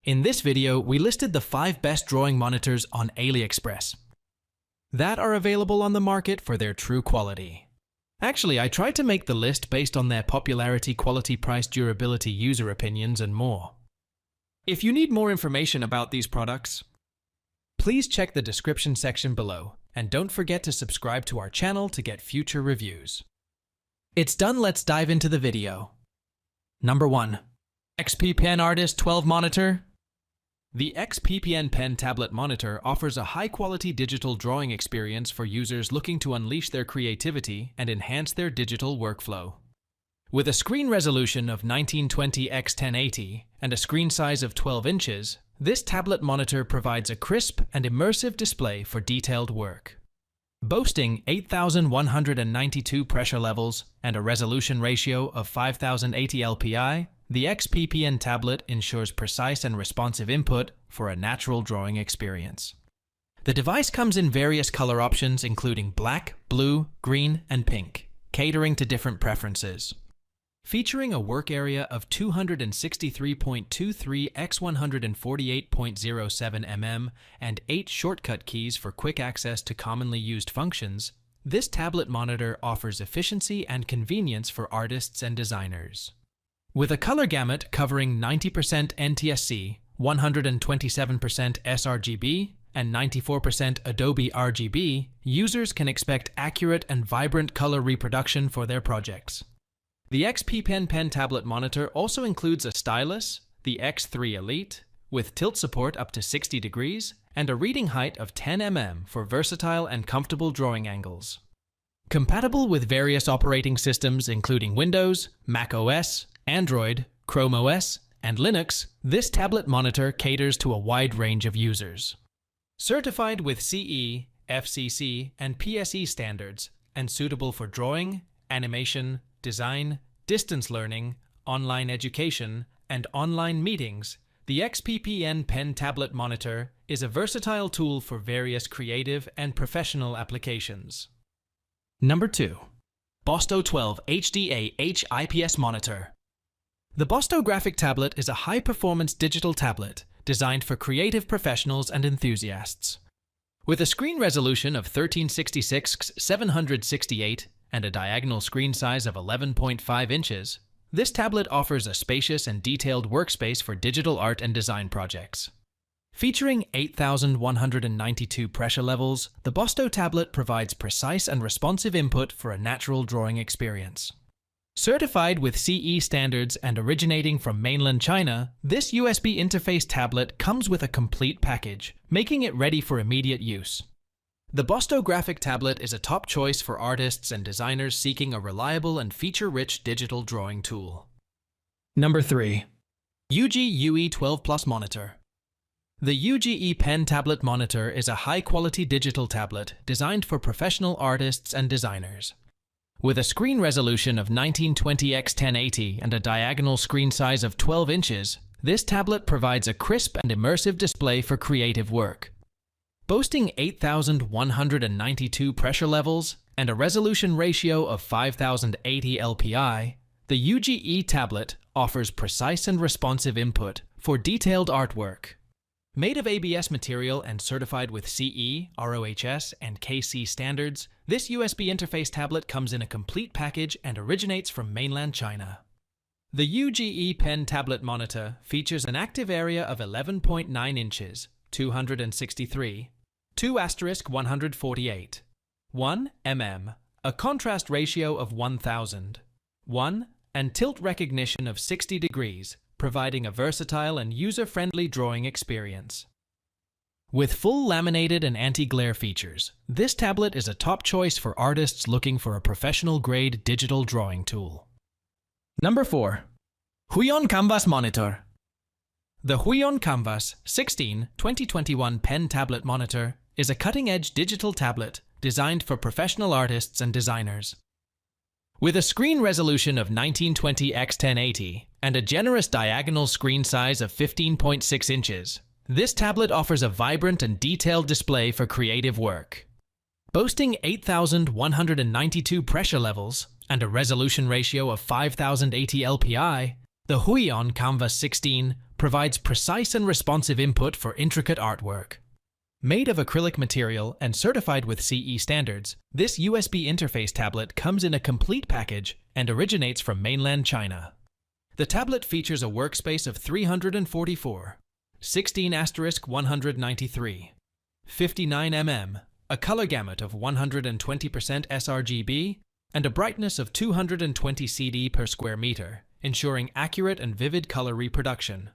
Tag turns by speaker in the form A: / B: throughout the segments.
A: In this video, we listed the 5 best drawing monitors on Aliexpress that are available on the market for their true quality. Actually, I tried to make the list based on their popularity, quality, price, durability, user opinions, and more. If you need more information about these products, please check the description section below, and don't forget to subscribe to our channel to get future reviews. It's done, let's dive into the video. Number 1. XPPen Artist 12 Monitor. The XPPen Pen Tablet Monitor offers a high-quality digital drawing experience for users looking to unleash their creativity and enhance their digital workflow. With a screen resolution of 1920 x 1080 and a screen size of 12 inches, this tablet monitor provides a crisp and immersive display for detailed work. Boasting 8,192 pressure levels and a resolution ratio of 5,080 LPI, the XPPen tablet ensures precise and responsive input for a natural drawing experience. The device comes in various color options including black, blue, green, and pink, catering to different preferences. Featuring a work area of 263.23 x 148.07 mm and 8 shortcut keys for quick access to commonly used functions, this tablet monitor offers efficiency and convenience for artists and designers. With a color gamut covering 90% NTSC, 127% sRGB, and 94% Adobe RGB, users can expect accurate and vibrant color reproduction for their projects. The XPPen Pen Tablet Monitor also includes a stylus, the X3 Elite, with tilt support up to 60 degrees, and a reading height of 10 mm for versatile and comfortable drawing angles. Compatible with various operating systems including Windows, Mac OS, Android, Chrome OS, and Linux, this tablet monitor caters to a wide range of users. Certified with CE, FCC, and PSE standards, and suitable for drawing, animation, design, distance learning, online education, and online meetings, the XPPen Pen Tablet Monitor is a versatile tool for various creative and professional applications. Number 2. BOSTO 12 HDA H-IPS Monitor. The BOSTO graphic tablet is a high-performance digital tablet designed for creative professionals and enthusiasts. With a screen resolution of 1366x768 and a diagonal screen size of 11.5 inches, this tablet offers a spacious and detailed workspace for digital art and design projects. Featuring 8,192 pressure levels, the BOSTO tablet provides precise and responsive input for a natural drawing experience. Certified with CE standards and originating from mainland China, this USB interface tablet comes with a complete package, making it ready for immediate use. The BOSTO graphic tablet is a top choice for artists and designers seeking a reliable and feature-rich digital drawing tool. Number 3. UGEE 12 Plus Monitor. The UGEE Pen Tablet Monitor is a high-quality digital tablet designed for professional artists and designers. With a screen resolution of 1920 x 1080 and a diagonal screen size of 12 inches, this tablet provides a crisp and immersive display for creative work. Boasting 8,192 pressure levels and a resolution ratio of 5,080 LPI, the UGEE tablet offers precise and responsive input for detailed artwork. Made of ABS material and certified with CE, ROHS, and KC standards, this USB interface tablet comes in a complete package and originates from mainland China. The UGEE Pen Tablet Monitor features an active area of 11.9 inches, 263, 2*148, 1 mm, a contrast ratio of 1000, 1, and tilt recognition of 60 degrees, providing a versatile and user-friendly drawing experience. With full laminated and anti-glare features, this tablet is a top choice for artists looking for a professional-grade digital drawing tool. Number 4. HUION Kamvas Monitor. The HUION Kamvas 16 2021 Pen Tablet Monitor is a cutting-edge digital tablet designed for professional artists and designers. With a screen resolution of 1920 x 1080 and a generous diagonal screen size of 15.6 inches, this tablet offers a vibrant and detailed display for creative work. Boasting 8,192 pressure levels and a resolution ratio of 5,080 LPI, the HUION Kamvas 16 provides precise and responsive input for intricate artwork. Made of acrylic material and certified with CE standards, this USB interface tablet comes in a complete package and originates from mainland China. The tablet features a workspace of 344, 16*193, 59 mm, a color gamut of 120% sRGB, and a brightness of 220 CD per square meter, ensuring accurate and vivid color reproduction.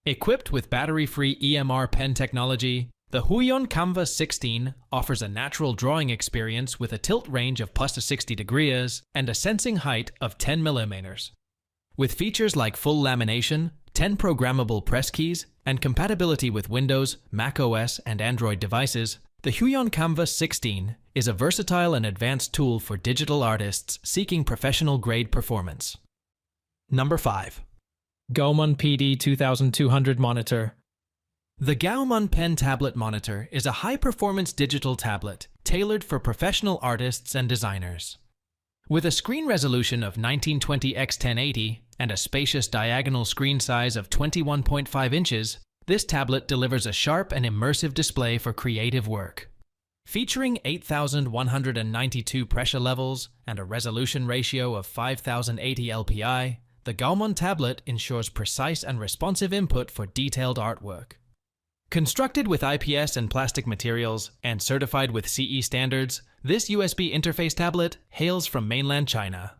A: Equipped with battery-free EMR pen technology, the HUION Kamvas 16 offers a natural drawing experience with a tilt range of plus to 60 degrees and a sensing height of 10 mm. With features like full lamination, 10 programmable press keys, and compatibility with Windows, Mac OS, and Android devices, the HUION Kamvas 16 is a versatile and advanced tool for digital artists seeking professional-grade performance. Number 5. GAOMON PD 2200 Monitor. The GAOMON Pen Tablet Monitor is a high-performance digital tablet tailored for professional artists and designers. With a screen resolution of 1920 x 1080 and a spacious diagonal screen size of 21.5 inches, this tablet delivers a sharp and immersive display for creative work. Featuring 8,192 pressure levels and a resolution ratio of 5,080 LPI, the GAOMON tablet ensures precise and responsive input for detailed artwork. Constructed with IPS and plastic materials and certified with CE standards, this USB interface tablet hails from mainland China.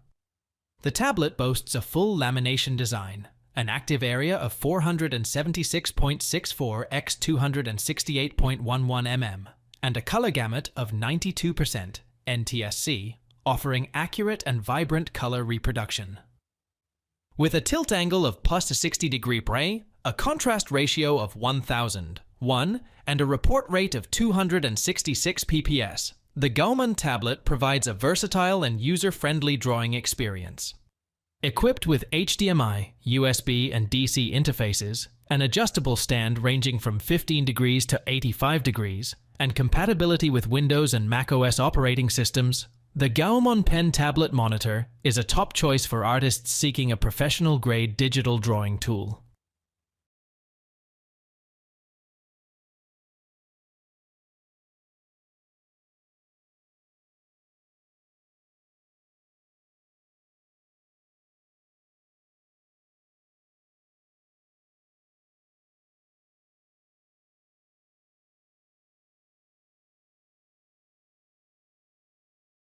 A: The tablet boasts a full lamination design, an active area of 476.64 x 268.11 mm, and a color gamut of 92% NTSC, offering accurate and vibrant color reproduction. With a tilt angle of plus to 60 degree bray, a contrast ratio of 1001, and a report rate of 266 pps, the GAOMON tablet provides a versatile and user-friendly drawing experience. Equipped with HDMI, USB, and DC interfaces, an adjustable stand ranging from 15 degrees to 85 degrees, and compatibility with Windows and Mac OS operating systems, the GAOMON Pen Tablet Monitor is a top choice for artists seeking a professional-grade digital drawing tool.